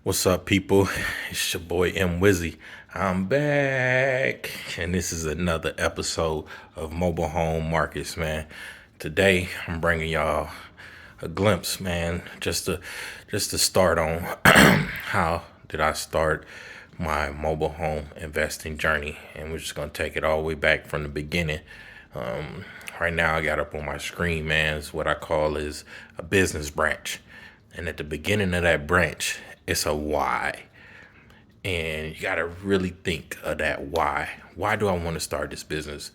What's up, people? It's your boy wHY. I'm back, and this is another episode of Mobile Home Markets, man. Today, I'm bringing y'all a glimpse, man, just to start on how did I start my mobile home investing journey, and we're just gonna take it all the way back from the beginning. Right now, I got up on my screen, man, is what I call is a business branch. And at the beginning of that branch, it's a why. And you got to really think of that why. Why do I want to start this business?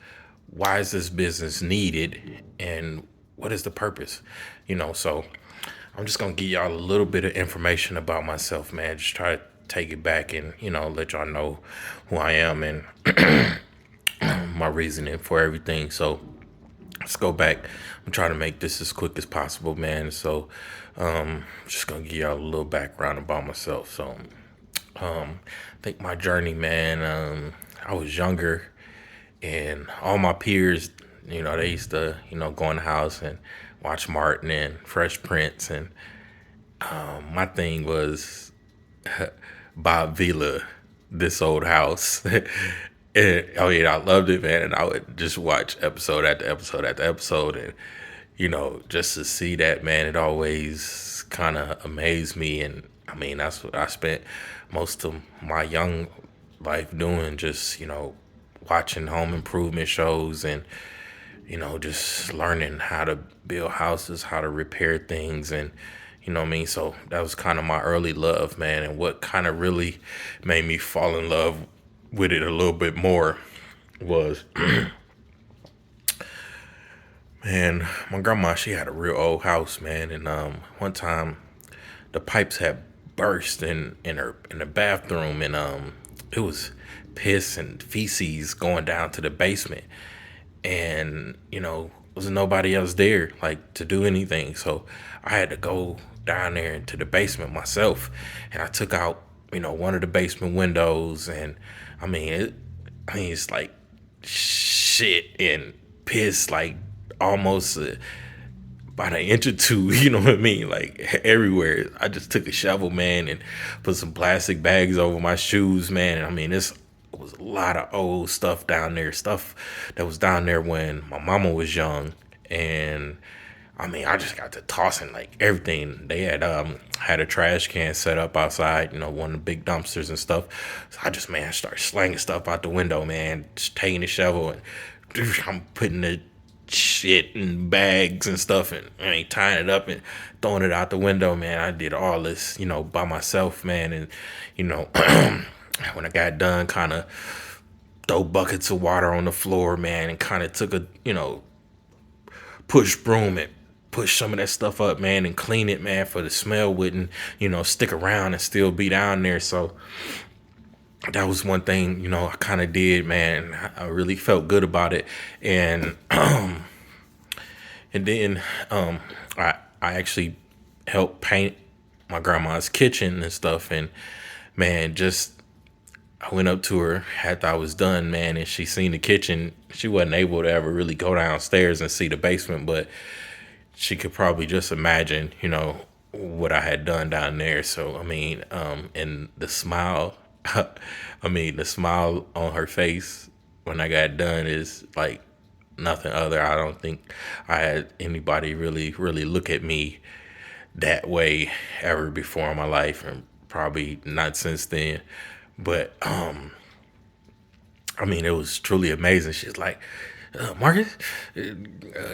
Why is this business needed? And what is the purpose? So I'm just going to give y'all a little bit of information about myself, man. Just try to take it back and, let y'all know who I am and my reasoning for everything. So let's go back. I'm trying to make this as quick as possible, man. So, just gonna give y'all a little background about myself. So, I think my journey, man. I was younger, and all my peers, they used to, go in the house and watch Martin and Fresh Prince, and my thing was Bob Vila, This Old House. Oh yeah, I loved it, man. And I would just watch episode after episode after episode, and just to see that, man, it always kind of amazed me. And I mean, that's what I spent most of my young life doing, just watching home improvement shows and just learning how to build houses, how to repair things, and what I mean. So that was kind of my early love, man, and what kind of really made me fall in love with it a little bit more was, man, my grandma, she had a real old house, man, and one time the pipes had burst in the bathroom, and it was piss and feces going down to the basement, and was nobody else there like to do anything, so I had to go down there into the basement myself, and I took out one of the basement windows, and it's like shit and piss like almost about an inch or two, you know what I mean? Like everywhere. I just took a shovel, man, and put some plastic bags over my shoes, man. And I mean, this was a lot of old stuff down there, stuff that was down there when my mama was young. And I mean, I just got to tossing like everything. They had a trash can set up outside, one of the big dumpsters and stuff. So I just, man, started slanging stuff out the window, man, just taking the shovel and I'm putting the shit in bags and stuff, and I mean tying it up and throwing it out the window, man. I did all this, by myself, man. And when I got done, kind of throw buckets of water on the floor, man, and kind of took a push broom and push some of that stuff up, man, and clean it, man, for the smell wouldn't stick around and still be down there. So that was one thing, I kind of did, man. I really felt good about it. And and then I actually helped paint my grandma's kitchen and stuff. And man, just I went up to her after I was done, man, and she seen the kitchen. She wasn't able to ever really go downstairs and see the basement, but she could probably just imagine, what I had done down there. So I mean, and the smile, the smile on her face when I got done is like nothing other. I don't think I had anybody really look at me that way ever before in my life, and probably not since then. But it was truly amazing. She's like, Marcus,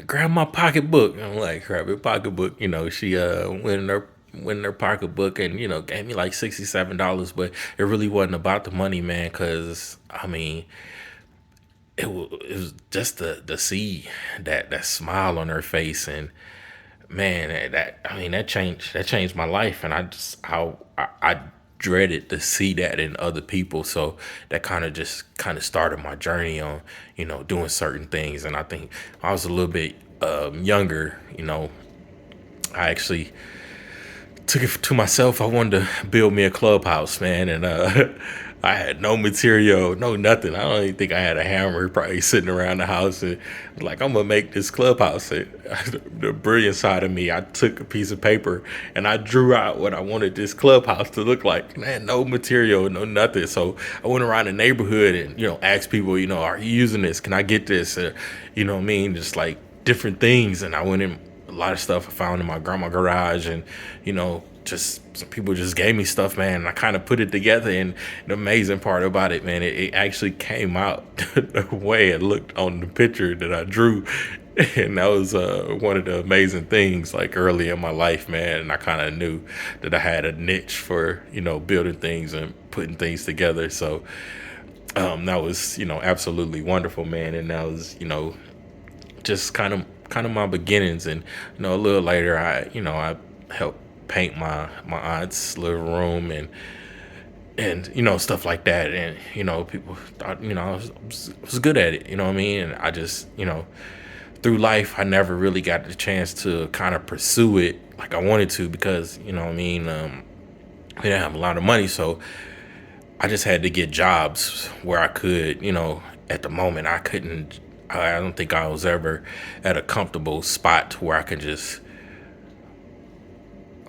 grab my pocketbook. I'm like, grab your pocketbook. She went in her pocketbook and gave me like $67, but it really wasn't about the money, man. Because it was just to see that smile on her face, and man, that changed my life, and I dreaded to see that in other people. So that kind of started my journey on doing certain things. And I think I was a little bit younger. I actually took it to myself. I wanted to build me a clubhouse, man, and I had no material, no nothing. I don't even think I had a hammer probably sitting around the house. And like, I'm gonna make this clubhouse. And the brilliant side of me, I took a piece of paper and I drew out what I wanted this clubhouse to look like. And I had no material, no nothing. So I went around the neighborhood and asked people, are you using this? Can I get this? You know what I mean? Just like different things. And I went in a lot of stuff I found in my grandma garage, and just some people just gave me stuff, man. And I kind of put it together, and the amazing part about it, man, it actually came out the way it looked on the picture that I drew. And that was one of the amazing things, like early in my life, man. And I kind of knew that I had a niche for building things and putting things together. So that was absolutely wonderful, man. And that was just kind of my beginnings. And a little later, I helped paint my aunt's living room, and stuff like that. And people thought I was good at it, you know what I mean. And I just through life, I never really got the chance to kind of pursue it like I wanted to, because what I mean, we didn't have a lot of money. So I just had to get jobs where I could, at the moment I don't think I was ever at a comfortable spot to where I could just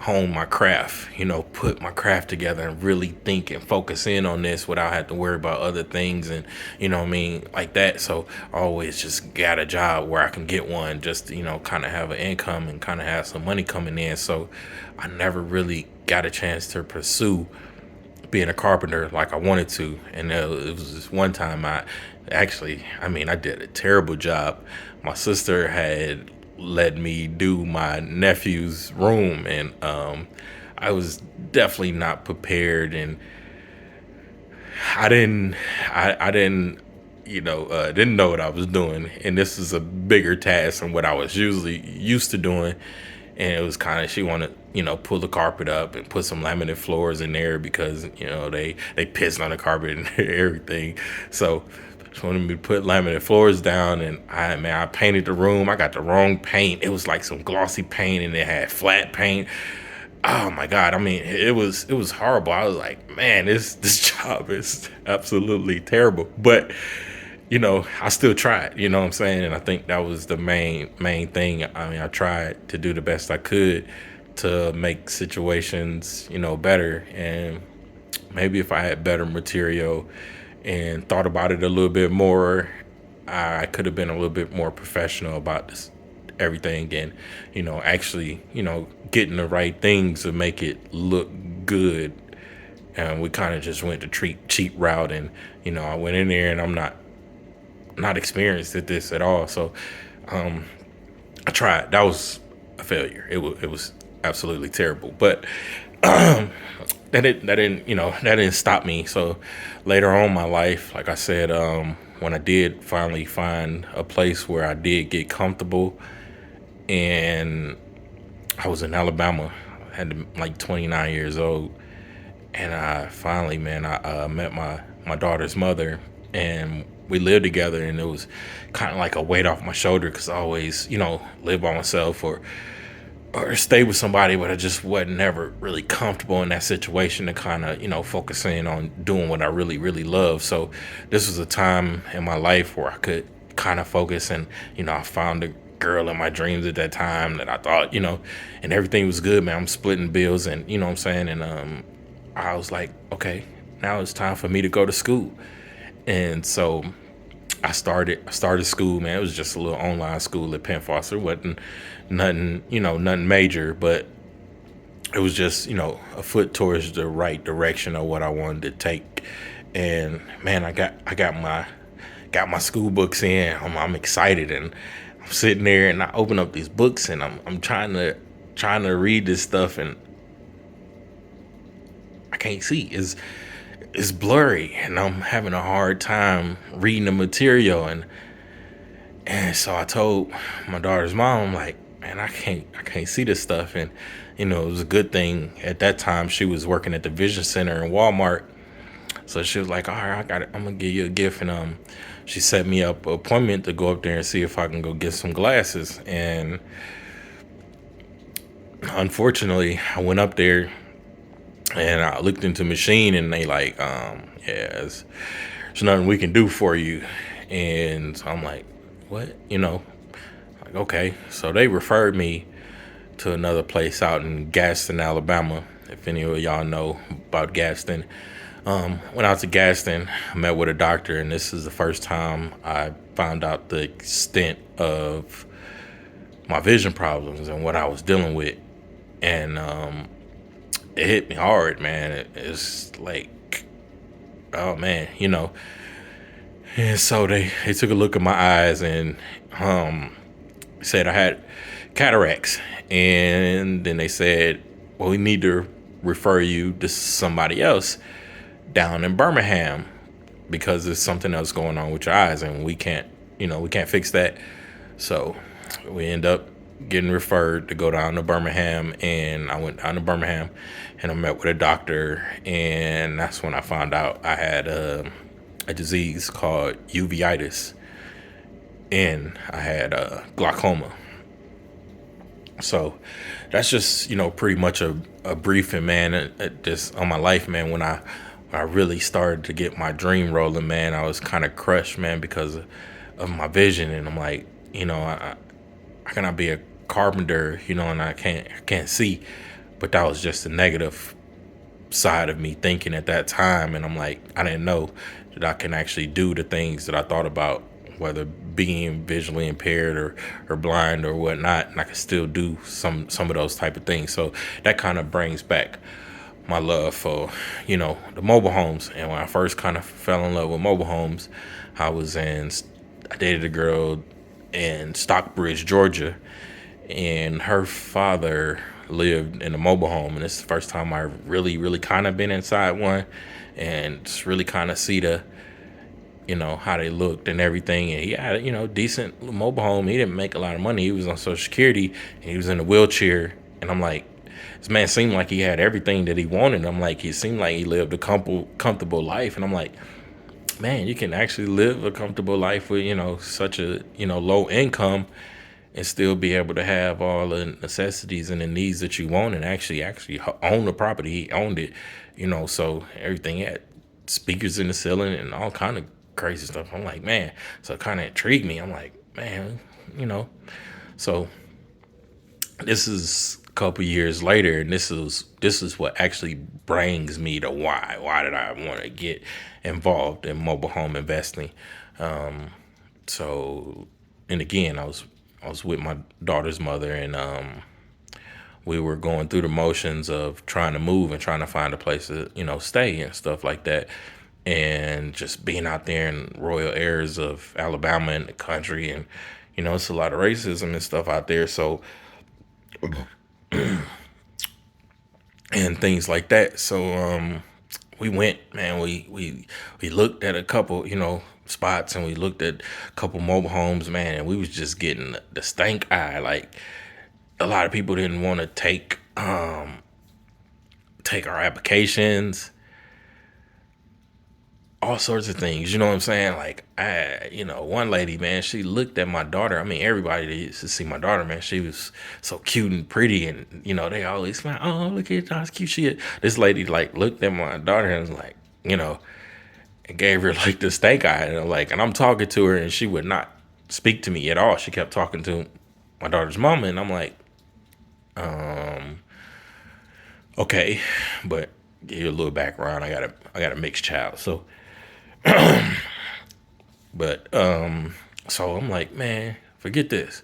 hone my craft, put my craft together and really think and focus in on this without having to worry about other things, and what I mean, like that. So I always just got a job where I can get one just to, kind of have an income and kind of have some money coming in. So I never really got a chance to pursue being a carpenter like I wanted to. And it was this one time I did a terrible job. My sister had let me do my nephew's room, and I was definitely not prepared, and I didn't know what I was doing. And this is a bigger task than what I was usually used to doing. And it was kind of, she wanted, pull the carpet up and put some laminate floors in there because, they pissed on the carpet and everything. So she wanted me to put laminate floors down, and I painted the room. I got the wrong paint. It was like some glossy paint, and it had flat paint. Oh my God. I mean, it was horrible. I was like, man, this job is absolutely terrible. But I still tried, you know what I'm saying? And I think that was the main thing. I mean, I tried to do the best I could to make situations, better. And maybe if I had better material and thought about it a little bit more, I could have been a little bit more professional about this everything, and actually getting the right things to make it look good. And we kind of just went the cheap route, and I went in there, and I'm not experienced at this at all. So I tried. That was a failure. It was absolutely terrible. But that didn't stop me. So later on in my life, like I said, when I did finally find a place where I did get comfortable, and I was in Alabama, I had to, like 29 years old, and I finally, man, I met my daughter's mother, and we lived together. And it was kind of like a weight off my shoulder, because I always, live by myself or stay with somebody, but I just wasn't never really comfortable in that situation to kind of, focus in on doing what I really, really love. So this was a time in my life where I could kind of focus, and, I found a girl in my dreams at that time that I thought, and everything was good, man. I'm splitting bills, and what I'm saying? And I was like, okay, now it's time for me to go to school. And so I started school, man. It was just a little online school at Penn Foster. Wasn't nothing major, but it was just, a foot towards the right direction of what I wanted to take. And man, I got my school books in. I'm excited, and I'm sitting there, and I open up these books, and I'm trying to read this stuff, and I can't see. It's blurry, and I'm having a hard time reading the material. And so I told my daughter's mom, I'm like, man, I can't see this stuff. And it was a good thing at that time she was working at the Vision Center in Walmart. So she was like, all right, I got it. I'm gonna give you a gift. And she set me up an appointment to go up there and see if I can go get some glasses. And unfortunately, I went up there, And I looked into the machine, and they like, yeah, there's nothing we can do for you. And so I'm like, what? Like, okay. So they referred me to another place out in Gaston, Alabama. If any of y'all know about Gaston, went out to Gaston, met with a doctor, and this is the first time I found out the extent of my vision problems and what I was dealing with. And it hit me hard, man. It's like, oh man, And so they took a look at my eyes and said I had cataracts. And then they said, well, we need to refer you to somebody else down in Birmingham because there's something else going on with your eyes, and we can't fix that. So we end up getting referred to go down to Birmingham, and I went down to Birmingham and I met with a doctor, and that's when I found out I had a disease called uveitis, and I had glaucoma. So that's just pretty much a briefing, man. Just on my life, man. When I really started to get my dream rolling, man, I was kind of crushed, man, because of my vision, and I'm like, I cannot be a carpenter, and I can't see, but that was just a negative side of me thinking at that time, and I'm like, I didn't know that I can actually do the things that I thought about, whether being visually impaired or blind or whatnot, and I can still do some of those type of things. So that kind of brings back my love for the mobile homes. And when I first kind of fell in love with mobile homes, I dated a girl in Stockbridge, Georgia, and her father lived in a mobile home, and it's the first time I really, really kind of been inside one, and just really kind of see how they looked and everything. And he had decent mobile home. He didn't make a lot of money. He was on Social Security, and he was in a wheelchair. And I'm like, this man seemed like he had everything that he wanted. I'm like, he seemed like he lived a comfortable life, and I'm like, man, you can actually live a comfortable life with such a low income and still be able to have all the necessities and the needs that you want, and actually own the property. He owned it, so everything had speakers in the ceiling and all kind of crazy stuff. I'm like, man, so it kind of intrigued me. I'm like, man, so this is a couple years later, and this is what actually brings me to why did I want to get involved in mobile home investing. So, and again, I was with my daughter's mother, and we were going through the motions of trying to move and trying to find a place to stay and stuff like that, and just being out there in royal areas of Alabama and the country, and it's a lot of racism and stuff out there. So and things like that. So we went, man. We looked at a couple, spots, and we looked at a couple mobile homes, man. And we was just getting the stank eye. Like, a lot of people didn't want to take our applications, all sorts of things. You know what I'm saying? Like, one lady, man, she looked at my daughter. I mean, everybody that used to see my daughter, man, she was so cute and pretty, and they always smile. Oh, look at how cute she is. This lady like looked at my daughter and was like, and gave her like the stank eye, and I'm talking to her, and she would not speak to me at all. She kept talking to my daughter's mama, and I'm like, okay, but give you a little background. I got a mixed child, so. But so I'm like, man, forget this.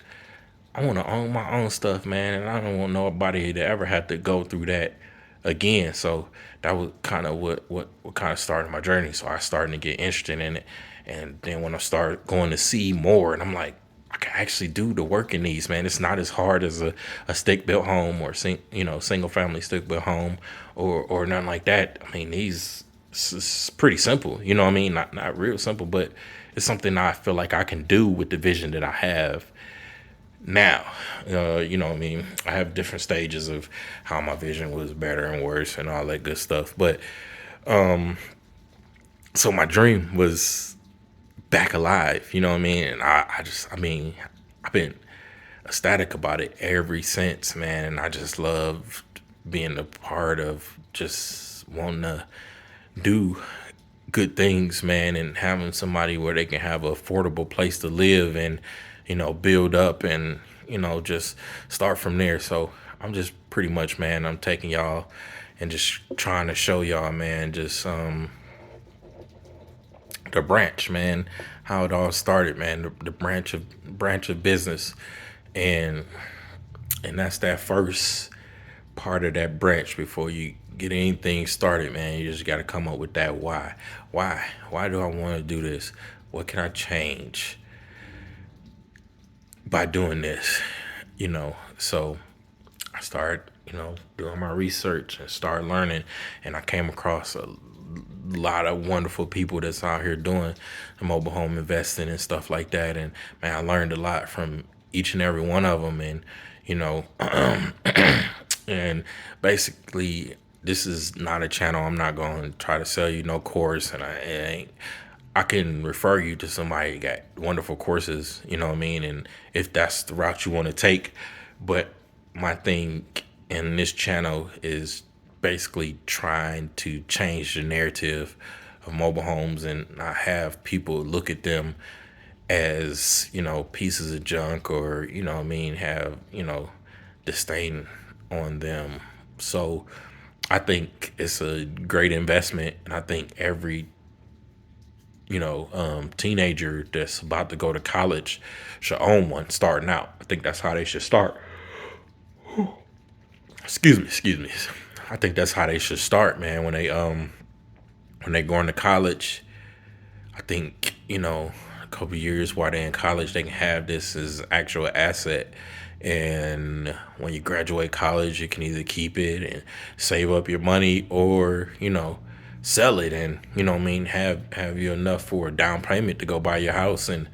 I want to own my own stuff, man, and I don't want nobody to ever have to go through that again. So that was kind of what kind of started my journey. So I started to get interested in it, and then when I started going to see more, and I'm like, I can actually do the work in these, man. It's not as hard as a stick built home or single family stick built home or nothing like that. I mean, these it's pretty simple, you know what I mean? Not real simple, but it's something I feel like I can do with the vision that I have now. You know what I mean? I have different stages of how my vision was better and worse and all that good stuff. But so my dream was back alive, you know what I mean? And I've been ecstatic about it ever since, man. And I just love being a part of just wanting to do good things, man, and having somebody where they can have an affordable place to live and, build up and, just start from there. So I'm just pretty much, man, I'm taking y'all and just trying to show y'all, man, just the branch, man, how it all started, man, the branch of business. And that's that first part of that branch before you get anything started, man. You just got to come up with that why. Why do I want to do this? What can I change by doing this? So I started, doing my research and started learning, and I came across a lot of wonderful people that's out here doing the mobile home investing and stuff like that. And man, I learned a lot from each and every one of them. And you know, and basically, this is not a channel. I'm not going to try to sell you no course, and I can refer you to somebody that got wonderful courses, you know what I mean? And if that's the route you want to take. But my thing in this channel is basically trying to change the narrative of mobile homes and not have people look at them as, pieces of junk or, what I mean, have, disdain on them. So I think it's a great investment. And I think every teenager that's about to go to college should own one starting out. I think that's how they should start. Excuse me. I think that's how they should start, man. When they go into college, I think a couple years while they're in college, they can have this as actual asset. And when you graduate college, you can either keep it and save up your money, or sell it and have you enough for a down payment to go buy your house, and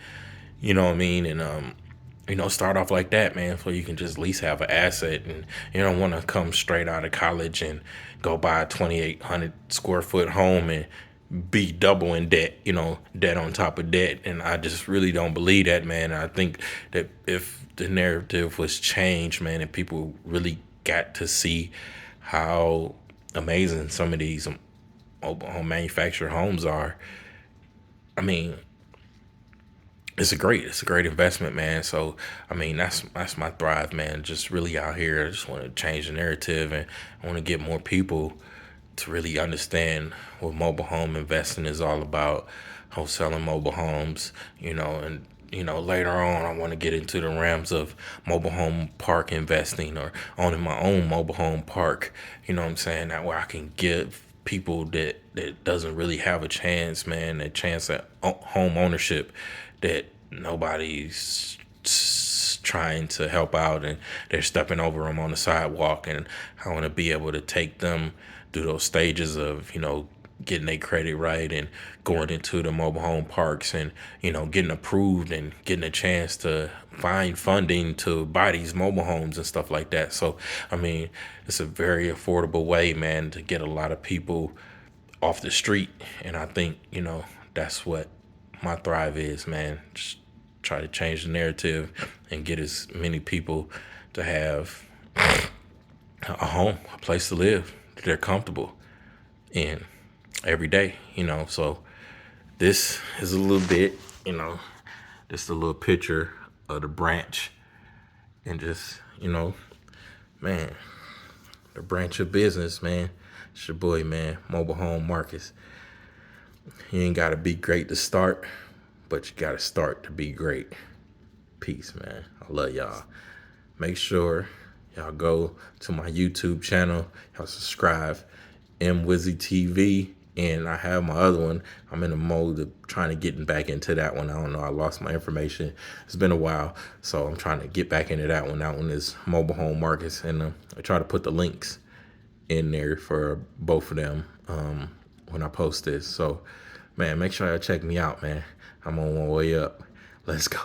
and start off like that, man, so you can just at least have an asset. And you don't want to come straight out of college and go buy a 2,800 square foot home and be double in debt, debt on top of debt. And I just really don't believe that, man. I think that if the narrative was changed, man, and people really got to see how amazing some of these mobile home manufactured homes are, I mean, it's a great investment, man. So I mean, that's my thrive, man. Just really out here. I just want to change the narrative, and I want to get more people to really understand what mobile home investing is all about, wholesaling mobile homes, and later on I want to get into the realms of mobile home park investing or owning my own mobile home park. You know what I'm saying? That way I can give people that doesn't really have a chance, man, a chance at home ownership, that nobody's trying to help out and they're stepping over them on the sidewalk. And I want to be able to take them through those stages of getting their credit right and going into the mobile home parks and getting approved and getting a chance to find funding to buy these mobile homes and stuff like that. So I mean, it's a very affordable way, man, to get a lot of people off the street. And I think that's what my thrive is, man. Just try to change the narrative and get as many people to have a home, a place to live that they're comfortable in every day, So this is a little bit, just a little picture of the branch, and just, man, the branch of business, man. It's your boy, man, Mobile Home Marcus. You ain't got to be great to start, but you got to start to be great. Peace, man. I love y'all. Make sure y'all go to my YouTube channel. Y'all subscribe, wHY TV. And I have my other one. I'm in the mode of trying to get back into that one. I don't know. I lost my information. It's been a while. So I'm trying to get back into that one. That one is Mobile Home Markets. And I try to put the links in there for both of them when I post this. So, man, make sure y'all check me out, man. I'm on my way up. Let's go.